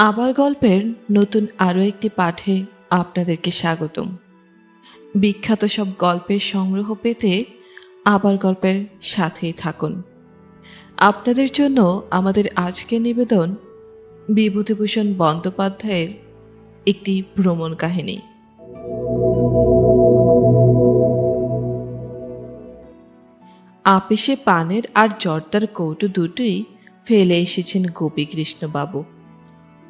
আবার গল্পের নতুন আরও একটি পাঠে আপনাদেরকে স্বাগতম। বিখ্যাত সব গল্পের সংগ্রহ পেতে আবার গল্পের সাথেই থাকুন। আপনাদের জন্য আমাদের আজকের নিবেদন বিভূতিভূষণ বন্দ্যোপাধ্যায়ের একটি ভ্রমণ কাহিনী। আপিসে পানের আর জর্দার কৌটো দুটোই ফেলে এসেছেন গোপীকৃষ্ণবাবু।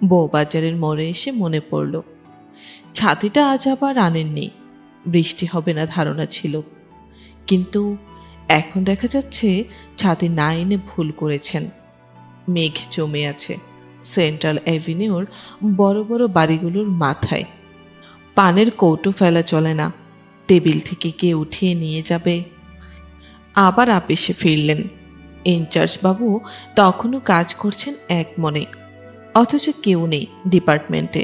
বউবাজারের মোড়ে এসে মনে পড়ল ছাতিটা আজ আবার আনেননি। বৃষ্টি হবে না ধারণা ছিল, কিন্তু এখন দেখা যাচ্ছে ছাতি না এনে ভুল করেছেন। মেঘ জমে আছে সেন্ট্রাল অ্যাভিনিউর বড় বড় বাড়িগুলোর মাথায়। পানের কৌটো ফেলা চলে না, টেবিল থেকে কে উঠিয়ে নিয়ে যাবে। আবার আপিসে ফিরলেন। ইনচার্জ বাবু তখনও কাজ করছেন এক মনে, অথচ কেউ নেই ডিপার্টমেন্টে।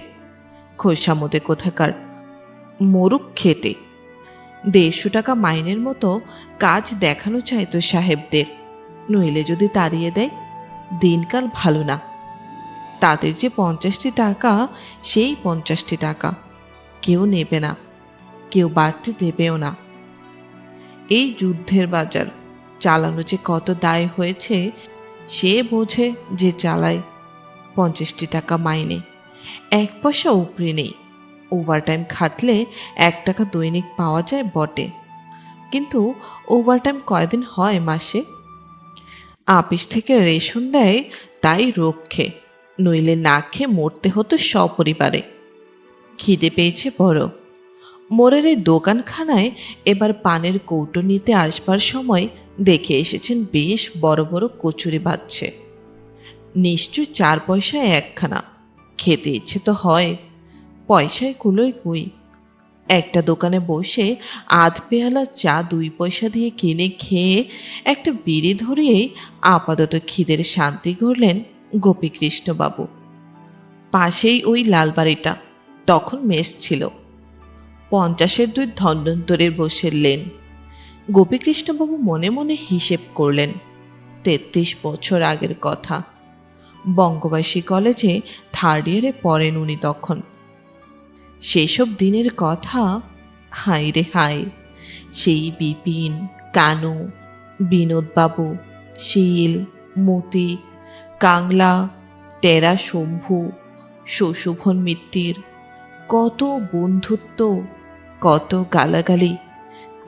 খোসামতে কোথাকার, মরুক খেটে। 150 টাকা মাইনের মতো কাজ দেখানো চাইতো সাহেবদের, নইলে যদি তাড়িয়ে দেয়। দিনকাল ভালো না। তাদের যে 50টি টাকা, সেই 50টি টাকা কেউ নেবে না, কেউ বাড়তি দেবেও না। এই যুদ্ধের বাজার চালানো যে কত দায় হয়েছে সে বোঝে যে চালায়। 50টি টাকা মাইনে, 1 পয়সা উপরে নেই। ওভারটাইম খাটলে 1 টাকা দৈনিক পাওয়া যায় বটে, কিন্তু ওভারটাইম কয়দিন হয় মাসে? আপিস থেকে রেশন দেয় তাই রক্ষে, নইলে না খেয়ে মরতে হতো সপরিবারে। খিদে পেয়েছে বড়। মোড়ের এই দোকানখানায় এবার পানের কৌটো নিতে আসবার সময় দেখে এসেছেন বেশ বড় বড় কচুরি বাজছে। নিশ্চয় 4 পয়সায় একখানা। খেতে ইচ্ছে তো হয়, পয়সায় কুলোয় কুই। একটা দোকানে বসে আধ পেয়ালা চা 2 পয়সা দিয়ে কিনে খেয়ে একটা বিড়ি ধরিয়েই আপাতত খিদের শান্তি করলেন গোপীকৃষ্ণবাবু। পাশেই ওই লালবাড়িটা, তখন মেস ছিল। 50-এর 2 ধন্বন্তরের বসে লেন। গোপীকৃষ্ণবাবু মনে মনে হিসেব করলেন 33 বছর আগের কথা। বঙ্গবাসী কলেজে 3rd ইয়ারে পড়েন উনি তখন। সেসব দিনের কথা, হায় রে হায়। সেই বিপিন, কানু, বিনোদবাবু, শীল, মতি, কাংলা, টেরা শম্ভু, শশুভন মিত্তির কত বন্ধুত্ব, কত গালাগালি,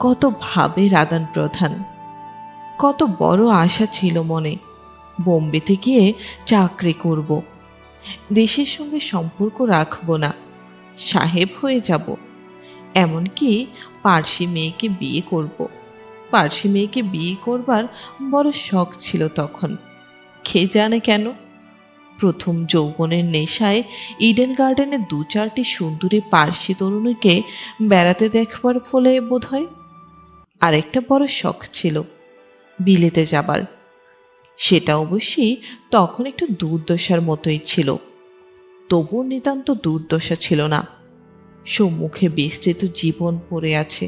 কত ভাবের আদান প্রদান। কত বড় আশা ছিল মনে, বোম্বেতে গিয়ে চাকরি করব, দেশের সঙ্গে সম্পর্ক রাখব না, সাহেব হয়ে যাব, এমনকি পার্সি মেয়েকে বিয়ে করব। পার্সি মেয়েকে বিয়ে করবার বড় শখ ছিল তখন, কে জানে কেন। প্রথম যৌবনের নেশায় ইডেন গার্ডেনে 2-4টি সুন্দরী পার্সি তরুণীকে বেড়াতে দেখবার ফলে বোধহয়। আরেকটা বড় শখ ছিল বিলেতে যাবার। সেটা অবশ্যই তখন একটু দুর্দশার মতোই ছিল, তবুও নিতান্ত দুর্দশা ছিল না। সম্মুখে বিস্তৃত জীবন পড়ে আছে,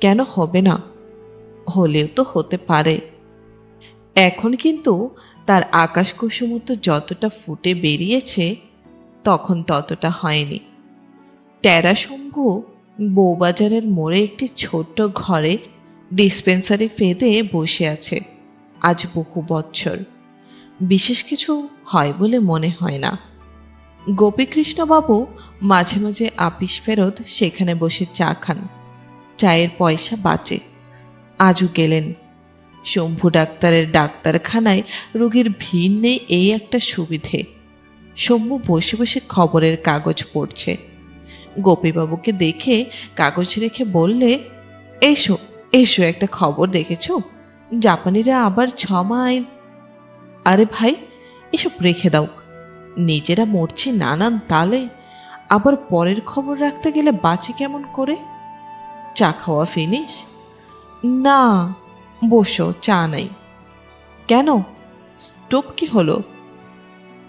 কেন হবে না? হলেও তো হতে পারে। এখন কিন্তু তার আকাশ কুসুমতো যতটা ফুটে বেরিয়েছে, তখন ততটা হয়নি। টেরা শম্ভু বউবাজারের মোড়ে একটি ছোট্ট ঘরে ডিসপেন্সারি ফেদে বসে আছে আজ বহু বছর। বিশেষ কিছু হয় বলে মনে হয় না। গোপীকৃষ্ণবাবু মাঝে মাঝে আপিস ফেরত সেখানে বসে চা খান, চায়ের পয়সা বাঁচে। আজও গেলেন। শম্ভু ডাক্তারের ডাক্তারখানায় রোগীর ভিড় নেই, এই একটা সুবিধে। শম্ভু বসে বসে খবরের কাগজ পড়ছে। গোপীবাবুকে দেখে কাগজ রেখে বললে, এসো এসো, একটা খবর দেখেছো? জাপানিরা আবার 6 মাইল। আরে ভাই, এসব রেখে দাও। নিজেরা মরছি নানান তালে, আবার পরের খবর রাখতে গেলে বাঁচি কেমন করে? চা খাওয়া ফিনিশ? না, বসো, চা নাই। কেন, স্টোভ কি হলো?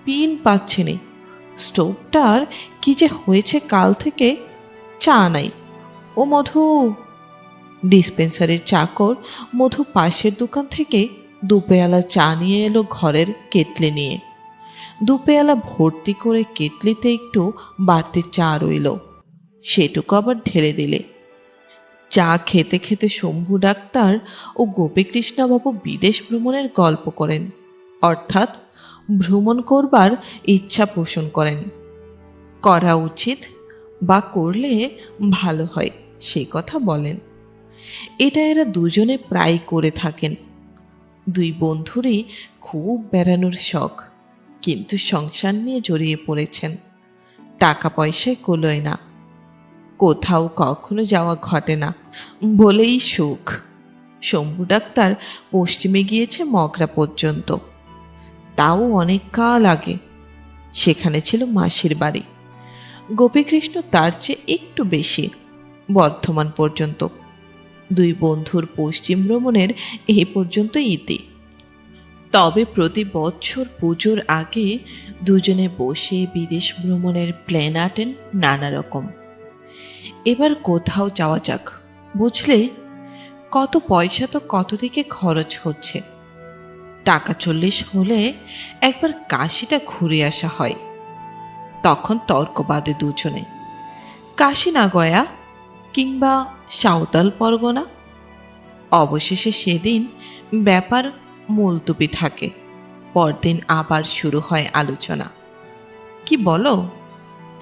পিন পাচ্ছি নে। স্টোভটার কি যে হয়েছে কাল থেকে? চা নাই। ও মধু। ডিসপেন্সারির চাকর মধু পাশের দোকান থেকে 2 পেয়ালা চা নিয়ে এলো ঘরের কেটলে নিয়ে। দুপেয়ালা ভর্তি করে কেটলিতে একটু বাড়তি চা রইল, সেটুকু আবার ঢেলে দিলে। চা খেতে খেতে শম্ভু ডাক্তার ও গোপীকৃষ্ণবাবু বিদেশ ভ্রমণের গল্প করেন, অর্থাৎ ভ্রমণ করবার ইচ্ছা পোষণ করেন। করা উচিত বা করলে ভালো হয় সে কথা বলেন। এটা এরা দুজনে প্রায় করে থাকেন। দুই বন্ধুরই খুব বেড়ানোর শখ, কিন্তু সংসার নিয়ে জড়িয়ে পড়েছেন। টাকা পয়সায় কুলোয় না, কোথাও কখনো যাওয়া ঘটে না বলেই সুখ। শম্ভু ডাক্তার পশ্চিমে গিয়েছে মগরা পর্যন্ত, তাও অনেক কাল আগে। সেখানে ছিল মাসির বাড়ি। গোপীকৃষ্ণ তার চেয়ে একটু বেশি, বর্ধমান পর্যন্ত। দুই বন্ধুর পশ্চিম ভ্রমণের এই পর্যন্ত ইতি। তবে প্রতি বছর পুজোর আগে দুজনে বসে বিদেশ ভ্রমণের প্ল্যান আটেন নানা রকম। এবার কোথাও যাওয়া যাক, বুঝলে? কত পয়সা তো কত দিকে খরচ হচ্ছে। টাকা 40 হলে একবার কাশিটা ঘুরে আসা হয়। তখন তর্ক বাদে দুজনে, কাশি না গয়া কিংবা সাঁওতাল পরগনা। অবশেষে সেদিন ব্যাপার মুলতুবি থাকে। পরদিন আবার শুরু হয় আলোচনা। কি বলো,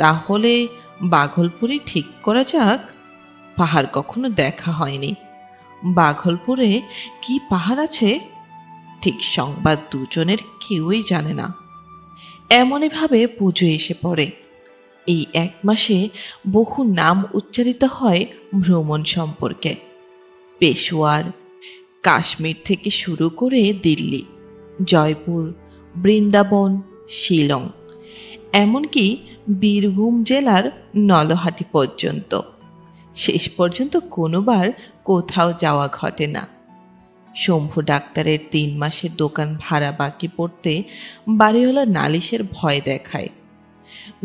তাহলে বাঘলপুরে ঠিক করা যাক? পাহাড় কখনো দেখা হয়নি। বাঘলপুরে কি পাহাড় আছে ঠিক সংবাদ দুজনের কেউই জানে না। এমনইভাবে পুজো এসে পড়ে। এই 1 মাসে বহু নাম উচ্চারিত হয় ভ্রমণ সম্পর্কে। পেশোয়ার, কাশ্মীর থেকে শুরু করে দিল্লি, জয়পুর, বৃন্দাবন, শিলং, এমনকি বীরভূম জেলার নলহাটি পর্যন্ত। শেষ পর্যন্ত কোনোবার কোথাও যাওয়া ঘটে না। শম্ভু ডাক্তারের 3 মাসের দোকান ভাড়া বাকি পড়তে বাড়িওয়ালা নালিশের ভয় দেখায়।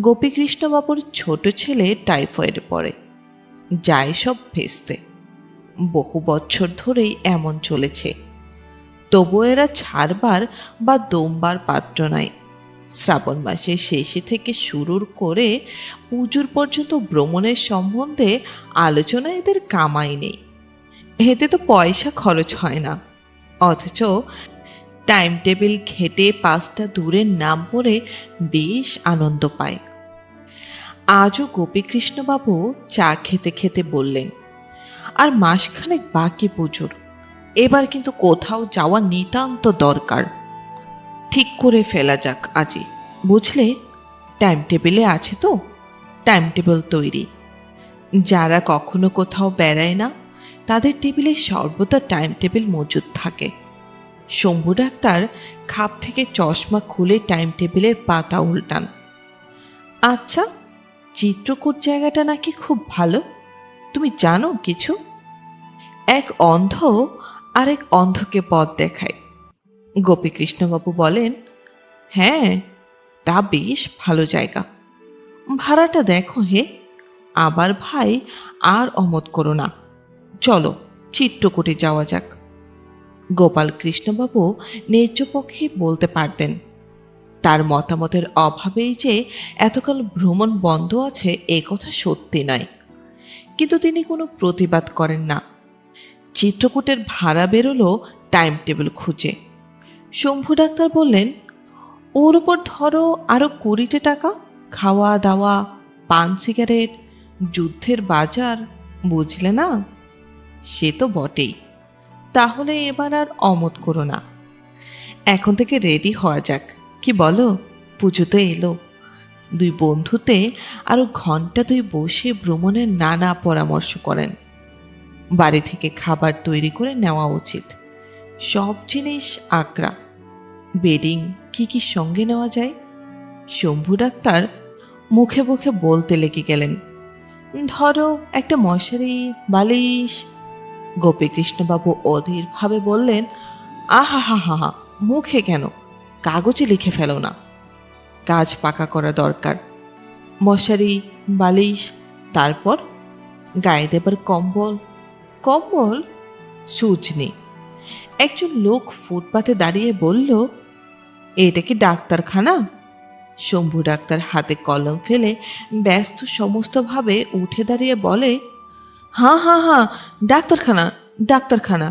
গোপীকৃষ্ণবাবুর ছোট ছেলে টাইফয়েডে পড়ে, যায় সব ভেস্তে। বহু বছর ধরেই এমন চলেছে। তবু এরা ছাড়বার বা দমবার পাত্র নয়। শ্রাবণ মাসের শেষে থেকে শুরু করে পুজোর পর্যন্ত ভ্রমণের সম্বন্ধে আলোচনা এদের কামাই নেই। এতে তো পয়সা খরচ হয় না, অথচ টাইম টেবিল ঘেটে 5টা দূরের নাম পড়ে বেশ আনন্দ পায়। আজও গোপীকৃষ্ণবাবু চা খেতে খেতে বললেন, আর মাসখানেক বাকি পুজোর, এবার কিন্তু কোথাও যাওয়া নিতান্ত দরকার। ঠিক করে ফেলা যাক আজই, বুঝলে? টাইম টেবিলে আছে তো, টাইম টেবিল তৈরি। যারা কখনো কোথাও বেড়ায় না তাদের টেবিলে সর্বদা টাইম টেবিল মজুদ থাকে। শম্ভু ডাক্তার খাপ থেকে চশমা খুলে টাইম টেবিলের পাতা উল্টান। আচ্ছা, চিত্রকূট জায়গাটা নাকি খুব ভালো, তুমি জানো কিছু? এক অন্ধ আরেক অন্ধকে পথ দেখায়। গোপীকৃষ্ণবাবু বলেন, হ্যাঁ, তা বেশ ভালো জায়গা। ভাড়াটা দেখো হে। আবার ভাই, আর অমত করো না, চলো চিত্রকূটে যাওয়া যাক। গোপাল কৃষ্ণবাবু ন্যায্য পক্ষে বলতে পারতেন, তার মতামতের অভাবেই যে এতকাল ভ্রমণ বন্ধ আছে এ কথা সত্যি নয়, কিন্তু তিনি কোনো প্রতিবাদ করেন না। চিত্রকূটের ভাড়া বেরোলো টাইম টেবিল খুঁজে। শম্ভু ডাক্তার বললেন, ওর উপর ধরো আরও 20 টাকা, খাওয়া দাওয়া, পান সিগারেট, যুদ্ধের বাজার, বুঝলে না? সে তো বটেই। তাহলে এবার আর অমত করো না, এখন থেকে রেডি হওয়া যাক, কি বলো? পুজো তো এলো। দুই বন্ধুতে আরও ঘন্টা 2 বসে ভ্রমণের নানা পরামর্শ করেন। বাড়ি থেকে খাবার তৈরি করে নেওয়া উচিত, সব জিনিস আগ্রা। বেডিং কি কি সঙ্গে নেওয়া যায়? শম্ভু ডাক্তার মুখে মুখে বলতে লেগে গেলেন, ধরো একটা মশারি, বালিশ। গোপীকৃষ্ণবাবু অধীরভাবে বললেন, আহা হা হা হা, মুখে কেন, কাগজে লিখে ফেলো না। কাজ পাকা করা দরকার। মশারি, বালিশ, তারপর গায়ে দেবার কম্বল। কম্বল? সুচ নেই। একজন লোক ফুটপাতে দাঁড়িয়ে বলল, এটা কি ডাক্তারখানা? শম্ভু ডাক্তার হাতে কলম ফেলে ব্যস্ত সমস্তভাবে উঠে দাঁড়িয়ে বলে, হাঁ হাঁ হাঁ, ডাক্তারখানা, ডাক্তারখানা।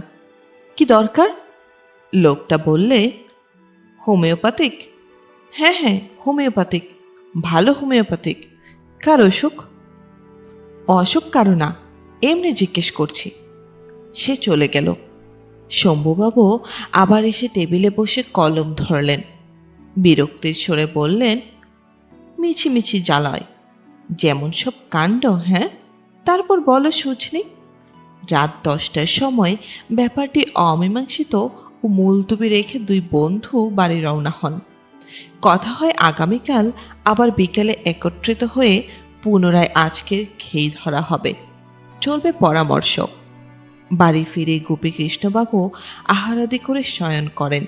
কি দরকার? লোকটা বললে, হোমিওপ্যাথিক। হ্যাঁ হ্যাঁ, হোমিওপ্যাথিক, ভালো হোমিওপ্যাথিক। কার অসুখ? অসুখ কারো না, এমনি জিজ্ঞেস করছি। সে চলে গেল। শম্ভুবাবু আবার এসে টেবিলে বসে কলম ধরলেন। বিরক্তির স্বরে বললেন, মিছিমিছি জ্বালায়, যেমন সব কাণ্ড। হ্যাঁ, তারপর বলো সুঝনি। রাত 10টার সময় ব্যাপারটি অমীমাংসিত ও মুলতুবি রেখে দুই বন্ধু বাড়ি রওনা হন। কথা হয় আগামীকাল আবার বিকেলে একত্রিত হয়ে পুনরায় আজকের খেই ধরা হবে, চলবে পরামর্শ। বাড়ি ফিরে গোপীকৃষ্ণবাবু আহারাদি করে শয়ন করেন,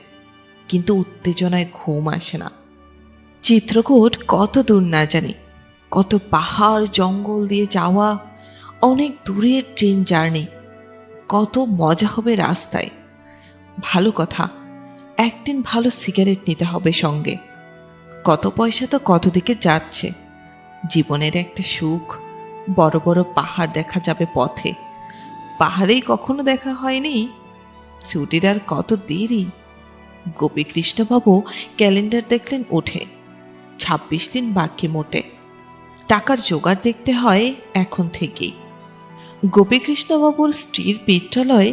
কিন্তু উত্তেজনায় ঘুম আসে না। চিত্রকূট কত দূর না জানি, কত পাহাড় জঙ্গল দিয়ে যাওয়া, অনেক দূরের ট্রেন জার্নি, কত মজা হবে রাস্তায়। ভালো কথা, একদিন ভালো সিগারেট নিতে হবে সঙ্গে। কত পয়সা তো কত দিকে যাচ্ছে। জীবনের একটা সুখ, বড় বড় পাহাড় দেখা যাবে পথে। পাহাড়েই কখনো দেখা হয়নি। ছুটির আর কত দেরি। গোপীকৃষ্ণবাবু ক্যালেন্ডার দেখলেন উঠে, 26 দিন বাকি মোটে। টাকার জোগাড় দেখতে হয় এখন থেকেই। গোপীকৃষ্ণবাবুর স্ত্রীর পিত্রালয়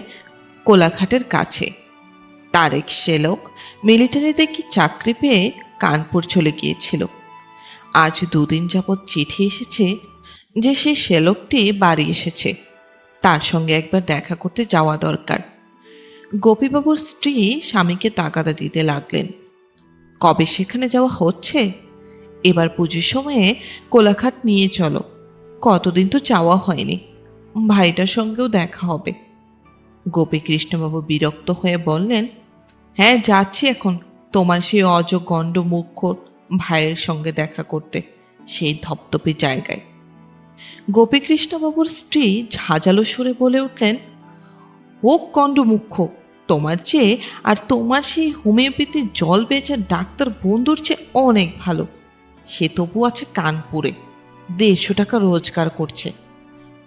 কোলাঘাটের কাছে। তারেক শেলক মিলিটারিতে কি চাকরি পেয়ে কানপুর চলে গিয়েছিল। আজ 2 দিন যাবৎ চিঠি এসেছে যে সেই শেলকটি বাড়ি এসেছে, তার সঙ্গে একবার দেখা করতে যাওয়া দরকার। গোপীবাবুর স্ত্রী স্বামীকে তাগাদা দিতে লাগলেন। কবে সেখানে যাওয়া হচ্ছে? এবার পুজোর সময়ে কোলাঘাট নিয়ে চলো, কতদিন তো যাওয়া হয়নি, ভাইটার সঙ্গেও দেখা হবে। গোপীকৃষ্ণবাবু বিরক্ত হয়ে বললেন, হ্যাঁ যাচ্ছি এখন তোমার সেই অজগণ্ড মুখ্য ভাইয়ের সঙ্গে দেখা করতে, সেই ধপধপে জায়গায়। গোপীকৃষ্ণবাবুর স্ত্রী ঝাঁঝালো সুরে বলে উঠলেন, ও কণ্ড মুখ্য, তোমার চেয়ে আর তোমার সেই হোমিওপ্যাথির জল বেচার ডাক্তার বন্ধুর চেয়ে অনেক ভালো। সে তবু আছে কানপুরে, 150 টাকা রোজগার করছে।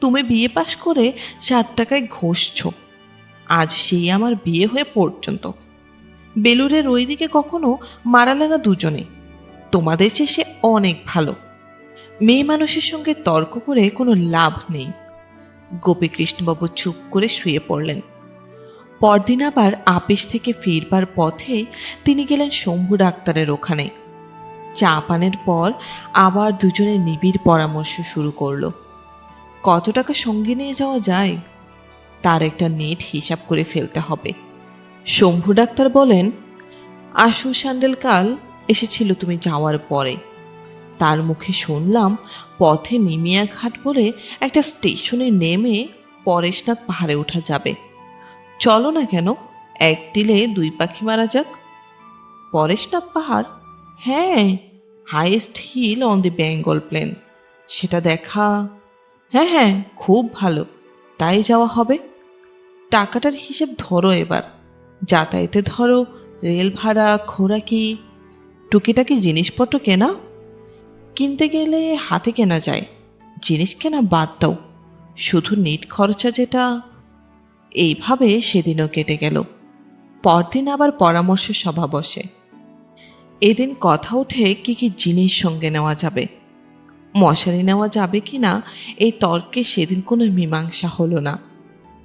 তুমি বিয়ে পাশ করে 60 টাকায় ঘষছ। আজ সেই আমার বিয়ে হয়ে পর্যন্ত বেলুরের ওই দিকে কখনো মারালে না দুজনে। তোমাদের চেয়ে সে অনেক ভালো। মেয়ে মানুষের সঙ্গে তর্ক করে কোনো লাভ নেই। গোপীকৃষ্ণবাবু চুপ করে শুয়ে পড়লেন। পরদিন আবার আপিস থেকে ফিরবার পথে তিনি গেলেন শম্ভু ডাক্তারের ওখানে। চা পানের পর আবার দুজনে নিবিড় পরামর্শ শুরু করলো। কত টাকা সঙ্গে নিয়ে যাওয়া যায় তার একটা নেট হিসাব করে ফেলতে হবে। শম্ভু ডাক্তার বলেন, আশু স্যান্ডেল কাল এসেছিল তুমি যাওয়ার পরে। তার মুখে শুনলাম পথে নিমিয়া ঘাট বলে একটা স্টেশনে নেমে পরেশনাথ পাহাড়ে ওঠা যাবে। চলো না কেন, এক দিলে 2 পাখি মারা যাক। পরেশনাথ পাহাড়? হ্যাঁ, highest hill on the Bengal plain. সেটা দেখা? হ্যাঁ হ্যাঁ, খুব ভালো, তাই যাওয়া হবে। টাকাটার হিসেব ধরো এবার। যাতায়াতে ধরো, রেল ভাড়া, খোরাকি, টুকিটাকি জিনিসপত্র কেনা। কিনতে গেলে হাতে কেনা যায়, জিনিস কেনা বাদ দাও, শুধু নিট খরচা যেটা। এইভাবে সেদিনও কেটে গেল। পরদিন আবার পরামর্শ সভা বসে। এদিন কথা ওঠে কি কি জিনিস সঙ্গে নেওয়া যাবে। মশারি নেওয়া যাবে কি না এই তর্কে সেদিন কোনো মীমাংসা হলো না।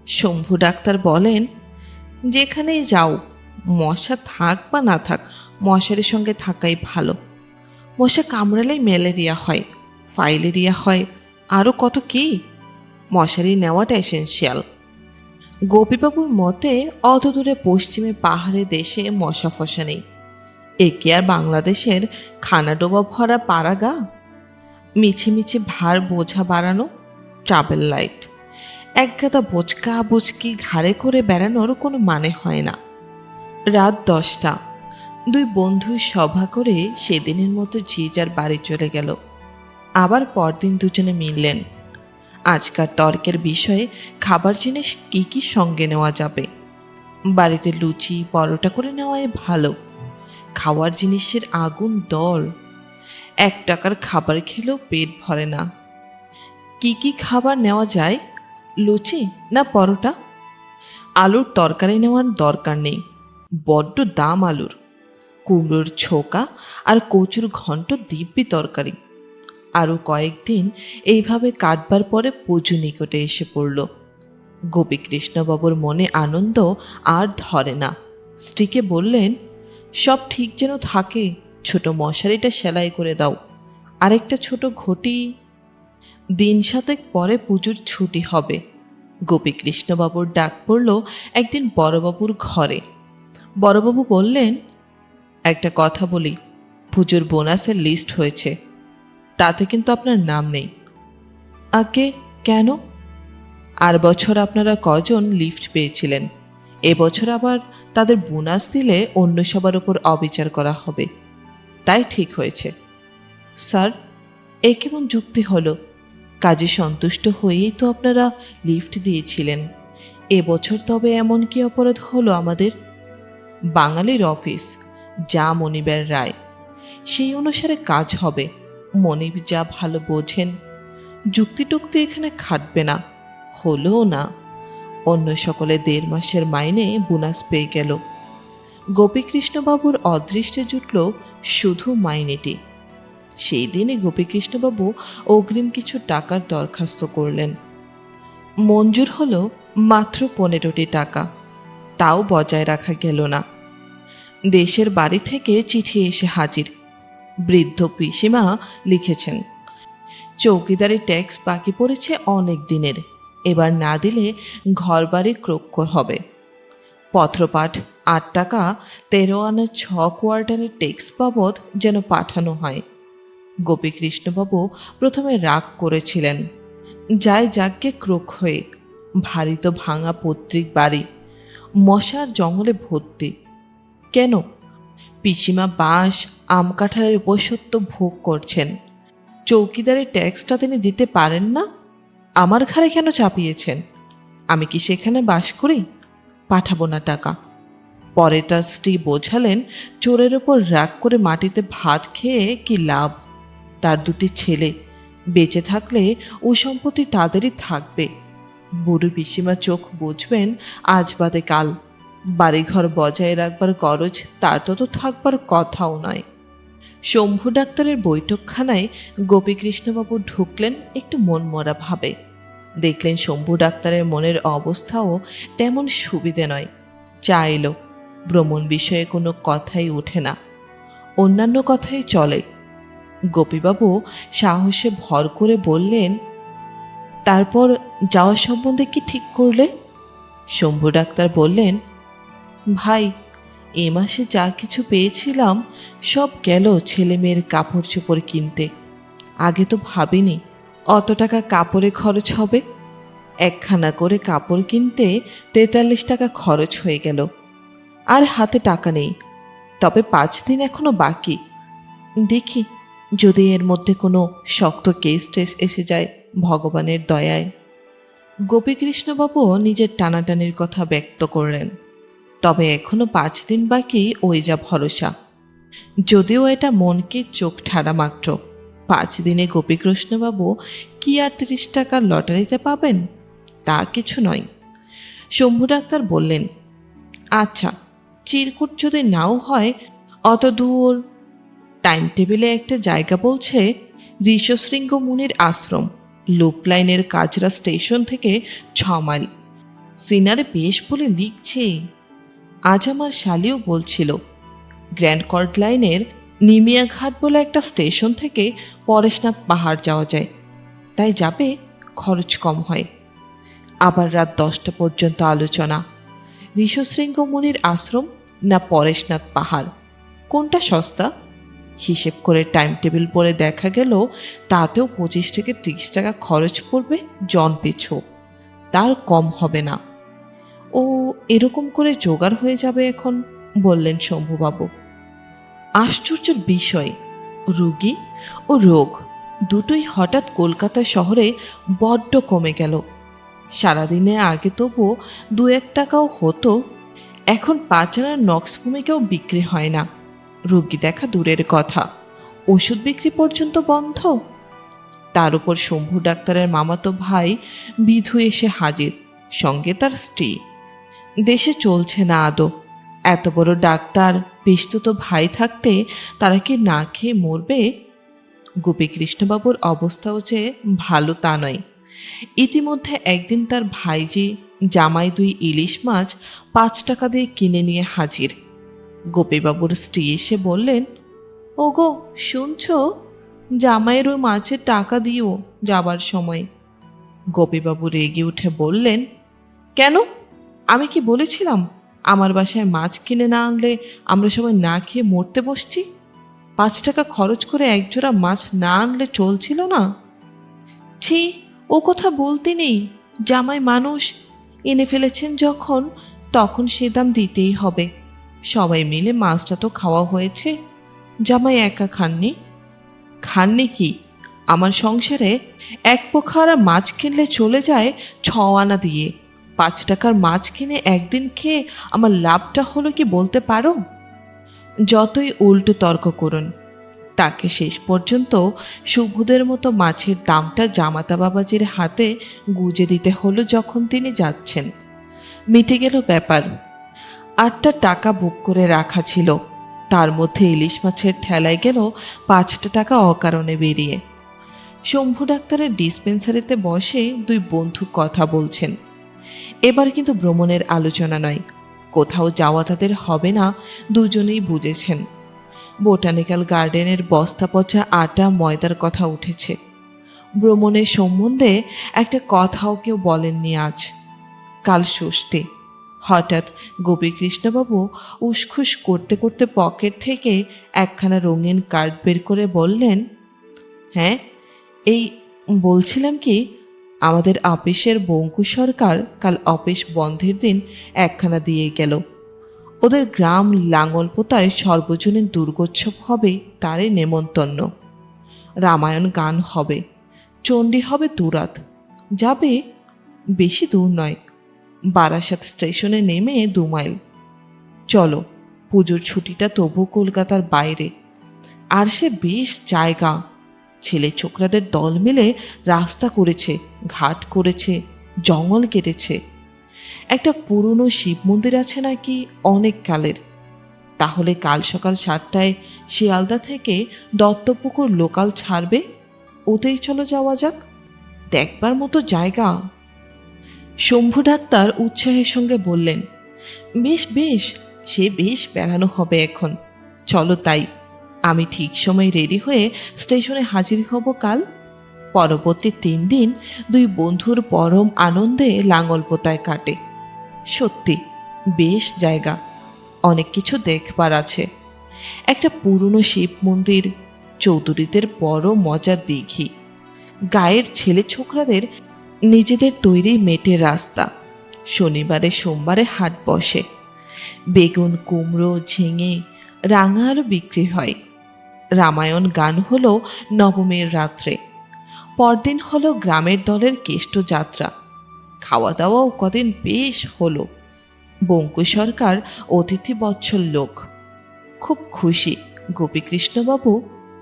শম্ভু ডাক্তার বলেন, যেখানেই যাও, মশা থাক বা না থাক, মশারির সঙ্গে থাকাই ভালো। মশা কামড়ালেই ম্যালেরিয়া হয়, ফাইলেরিয়া হয়, আরও কত কি। মশারি নেওয়াটা এসেন্সিয়াল। গোপীবাবুর মতে অত দূরে পশ্চিমে পাহাড়ে দেশে মশা ফসা নেই। একে আর বাংলাদেশের খানাডোবা ভরা পাড়াগা। মিছিমিছি ভার বোঝা বাড়ানো, ট্রাভেল লাইট, একগাদা বোচকা বুচকি ঘাড়ে করে বেড়ানোর কোনো মানে হয় না। রাত 10টা। 2 বন্ধু সভা করে সেদিনের মতো যে যার বাড়ি চলে গেল। আবার পরদিন দুজনে মিললেন। আজকার তর্কের বিষয়ে খাবার জিনিস কি কি সঙ্গে নেওয়া যাবে। বাড়িতে লুচি পরোটা করে নেওয়াই ভালো। খাওয়ার জিনিসের আগুন দর। 1 টাকার খাবার খেলেও পেট ভরে না। কি কি খাবার নেওয়া যায়? লুচি না পরোটা? আলুর তরকারি নেওয়ার দরকার নেই, বড্ড দাম আলুর। কুমড়োর ছোকা আর কচুর ঘন্ট দিব্যি তরকারি। আরও কয়েকদিন এইভাবে কাটবার পরে পুজো নিকটে এসে পড়ল। গোপীকৃষ্ণবাবুর মনে আনন্দ আর ধরে না। স্ত্রীকে বললেন, সব ঠিক যেন থাকে, ছোট মশারিটা সেলাই করে দাও, আরেকটা ছোট ঘটি। দিন 7 পরে পুজোর ছুটি হবে। গোপীকৃষ্ণবাবুর ডাক পড়ল একদিন বড়বাবুর ঘরে। বড়বাবু বললেন, একটা কথা বলি, পুজোর বোনাসের লিস্ট হয়েছে, তাতে কিন্তু আপনার নাম নেই। আগে কেন? আর বছর আপনারা কজন লিফট পেয়েছিলেন, এবছর আবার তাদের বোনাস দিলে অন্য সবার উপর অবিচার করা হবে, তাই ঠিক হয়েছে। স্যার, এ কেমন যুক্তি হলো? কাজে সন্তুষ্ট হয়েই তো আপনারা লিফট দিয়েছিলেন, এবছর তবে এমন কি অপরাধ হলো আমাদের? বাঙালির অফিস, যা মনিবের রায় সেই অনুসারে কাজ হবে। মনিব যা ভালো বোঝেন, যুক্তি টুক্তি এখানে খাটবে না, হলোও না। অন্য সকলে 1.5 মাসের মাইনে বোনাস পেয়ে গেল, গোপীকৃষ্ণবাবুর অদৃষ্টে জুটল শুধু মাইনেটি। সেই দিনে গোপীকৃষ্ণবাবু অগ্রিম কিছু টাকার দরখাস্ত করলেন। মঞ্জুর হলো মাত্র 15টি টাকা, তাও বজায় রাখা গেল না। দেশের বাড়ি থেকে চিঠি এসে হাজির। বৃদ্ধ পিসিমা লিখেছেন, চৌকিদারি ট্যাক্স বাকি পড়েছে অনেক দিনের, এবার না দিলে ঘরবাড়ি ক্রোক্কর হবে। পত্রপাঠ 8 টাকা 13 আনা 6 কোয়ার্টারের ট্যাক্স বাবদ যেন পাঠানো হয়। গোপীকৃষ্ণবাবু প্রথমে রাগ করেছিলেন, যায় যাকে ক্রোক হয়ে, ভারী তো ভাঙা পৈতৃক বাড়ি, মশার জঙ্গলে ভর্তি। কেন? পিসিমা বাঁশ আম কাঁঠালের উপসত্ব ভোগ করছেন, চৌকিদারের ট্যাক্সটা তিনি দিতে পারেন না? আমার ঘাড়ে কেন চাপিয়েছেন? আমি কি সেখানে বাস করি? পাঠাবো না টাকা। পরে তার স্ত্রী বোঝালেন, চোরের ওপর রাগ করে মাটিতে ভাত খেয়ে কি লাভ? তার 2টি ছেলে, বেঁচে থাকলে ও সম্পত্তি তাদেরই থাকবে। বুড়ো পিসিমা চোখ বুঝবেন আজ বাদে কাল, বাড়িঘর বজায় রাখবার গরজ তার তো থাকবার কথাও নয়। শম্ভু ডাক্তারের বৈঠকখানায় গোপীকৃষ্ণবাবু ঢুকলেন একটু মনমরা ভাবে। দেখলেন শম্ভু ডাক্তারের মনের অবস্থাও তেমন সুবিধে নয়। চা এলো, ভ্রমণ বিষয়ে কোনো কথাই ওঠে না, অন্যান্য কথাই চলে। গোপীবাবু সাহসে ভর করে বললেন, তারপর যাওয়া সম্বন্ধে কি ঠিক করলে? শম্ভু ডাক্তার বললেন, ভাই, এ মাসে যা কিছু পেয়েছিলাম সব গেল ছেলে মেয়ের কাপড় চোপড় কিনতে। আগে তো ভাবিনি অত টাকা কাপড়ে খরচ হবে। 1খানা করে কাপড় কিনতে 43 টাকা খরচ হয়ে গেল। আর হাতে টাকা নেই, তবে 5 দিন এখনো বাকি। দেখি যদি এর মধ্যে কোনো শক্ত কেস টেস এসে যায় ভগবানের দয়ায়। গোপীকৃষ্ণবাবু নিজের টানাটানির কথা ব্যক্ত করলেন, তবে এখনো 5 দিন বাকি, ওই যা ভরসা। যদিও এটা মনকে চোখ ঠাড়া মাত্র। 5 দিনে গোপীকৃষ্ণবাবু কি আর 30 টাকার লটারিতে পাবেন? তা কিছু নয়। শম্ভু ডাক্তার বললেন, আচ্ছা, চিরকুট যদি নাও হয় অত দূর। টাইম টেবিলে একটা জায়গা বলছে ঋষশৃঙ্গ মুনির আশ্রম, লুপ লাইনের কাজরা স্টেশন থেকে 6 মাইল। সিনারে বেশ বলে লিখছে। আজ আমার শালিও বলছিল, গ্র্যান্ড কর্ট লাইনের নিমিয়াঘাট বলে একটা স্টেশন থেকে পরেশনাথ পাহাড় যাওয়া যায়, তাই যাবে, খরচ কম হয়। আবার রাত 10টা পর্যন্ত আলোচনা। ঋষশৃঙ্গ মুনির আশ্রম না পরেশনাথ পাহাড়, কোনটা সস্তা? হিসেব করে টাইম টেবিল পরে দেখা গেল তাতেও 25 থেকে 30 টাকা খরচ পড়বে জন পিছু, তার কম হবে না। ও এরকম করে জোগাড় হয়ে যাবে এখন, বললেন শম্ভুবাবু। আশ্চর্যের বিষয়, রুগী ও রোগ দুটোই হঠাৎ কলকাতা শহরে বড্ড কমে গেল। সারাদিনে আগে তবুও 2-1 টাকাও হতো, এখন 5 আনার নক্স ভূমিকাও বিক্রি হয় না। রুগী দেখা দূরের কথা, ওষুধ বিক্রি পর্যন্ত বন্ধ। তার উপর শম্ভু ডাক্তারের মামাতো ভাই বিধু এসে হাজির, সঙ্গে তার স্ত্রী। দেশে চলছে না আদৌ। এত বড় ডাক্তার পিস্তুত ভাই থাকতে তারা কি না খেয়ে মরবে? গোপীকৃষ্ণবাবুর অবস্থাও যে ভালো তা নয়। ইতিমধ্যে একদিন তার ভাইজি জামাই 2 ইলিশ মাছ 5 টাকা দিয়ে কিনে নিয়ে হাজির। গোপীবাবুর স্ত্রী এসে বললেন, ওগো শুনছ, জামাইয়ের ওই মাছের টাকা দিও যাবার সময়। গোপীবাবু রেগে উঠে বললেন, কেন? আমি কি বলেছিলাম আমার বাসায় মাছ কিনে না আনলে আমরা সবাই না খেয়ে মরতে বসছি? 5 টাকা খরচ করে একজোড়া মাছ না আনলে চলছিল না? ছি, ও কথা বলতে নেই। জামাই মানুষ, এনে ফেলেছেন যখন তখন সে দাম দিতেই হবে। সবাই মিলে মাছটা তো খাওয়া হয়েছে, জামাই একা খাননি। খাননি কি? আমার সংসারে এক পোখারা মাছ কিনলে চলে যায় 6 আনা দিয়ে। 5 টাকার মাছ কিনে একদিন খেয়ে আমার লাভটা হলো কি বলতে পারো? যতই উল্টো তর্ক করুন, তাকে শেষ পর্যন্ত শুভদের মতো মাছের দামটা জামাতা বাবাজির হাতে গুজে দিতে হলো যখন তিনি যাচ্ছেন। মিটে গেল ব্যাপার। 8টা টাকা বুক করে রাখা ছিল, তার মধ্যে ইলিশ মাছের ঠেলায় গেল 5টা টাকা অকারণে বেরিয়ে। শম্ভু ডাক্তারের ডিসপেন্সারিতে বসে 2 বন্ধু কথা বলছেন। এবার কিন্তু ভ্রমণের আলোচনা নয়, কোথাও যাওয়া তাদের হবে না, দুজনেই বুঝেছেন। বোটানিক্যাল গার্ডেনের বস্তা পচা আটা ময়দার কথা উঠেছে। ভ্রমণের সম্বন্ধে একটা কথাও কেউ বলেননি আজ। কাল ষষ্ঠী। হঠাৎ গোপীকৃষ্ণবাবু উসখুস করতে করতে পকেট থেকে একখানা রঙিন কার্ড বের করে বললেন, হ্যাঁ, এই বলছিলাম কি, আমাদের অফিসের বঙ্কু সরকার কাল অফিস বন্ধের দিন একখানা দিয়ে গেল। ওদের গ্রাম লাঙলপোতায় সর্বজনীন দুর্গোৎসব হবে, তারই নেমন্তন্ন। রামায়ণ গান হবে, চণ্ডী হবে দুরাত। যাবে? বেশি দূর নয়, বারাসাত স্টেশনে নেমে 2 মাইল। চলো, পুজোর ছুটিটা তবু কলকাতার বাইরে। আর সে বেশ জায়গা, ছেলে ছোকরাদের দল মিলে রাস্তা করেছে, ঘাট করেছে, জঙ্গল কেটেছে। একটা পুরনো শিব মন্দির আছে নাকি অনেক কালের। তাহলে কাল সকাল 7টায় শিয়ালদা থেকে দত্তপুকুর লোকাল ছাড়বে, ওতেই চলো যাওয়া যাক। দেখবার মতো জায়গা। শম্ভু ডাক্তার উৎসাহের সঙ্গে বললেন, বেশ বেশ, সে বেশ বেড়ানো হবে এখন, চলো তাই। আমি ঠিক সময় রেডি হয়ে স্টেশনে হাজির হব কাল। পরবর্তী 3 দিন 2 বন্ধুর পরম আনন্দে লাঙলপোতায় কাটে। সত্যি বেশ জায়গা, অনেক কিছু দেখবার আছে। একটা পুরনো শিব মন্দির, চৌধুরীদের বড় মজার দিঘি, গায়ের ছেলে ছোকরাদের নিজেদের তৈরি মেটের রাস্তা। শনিবারে সোমবারে হাট বসে। বেগুন, কুমড়ো, ঝিঙে, রাঙা আলু বিক্রি হয়। রামায়ণ গান হলো নবমীর রাত্রে। পরদিন হলো গ্রামের দলের কেষ্টযাত্রা। খাওয়া দাওয়াও কদিন বেশ হলো। বঙ্কু সরকার অতিথি বৎসল লোক, খুব খুশি গোপীকৃষ্ণবাবু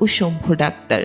ও শম্ভু ডাক্তার।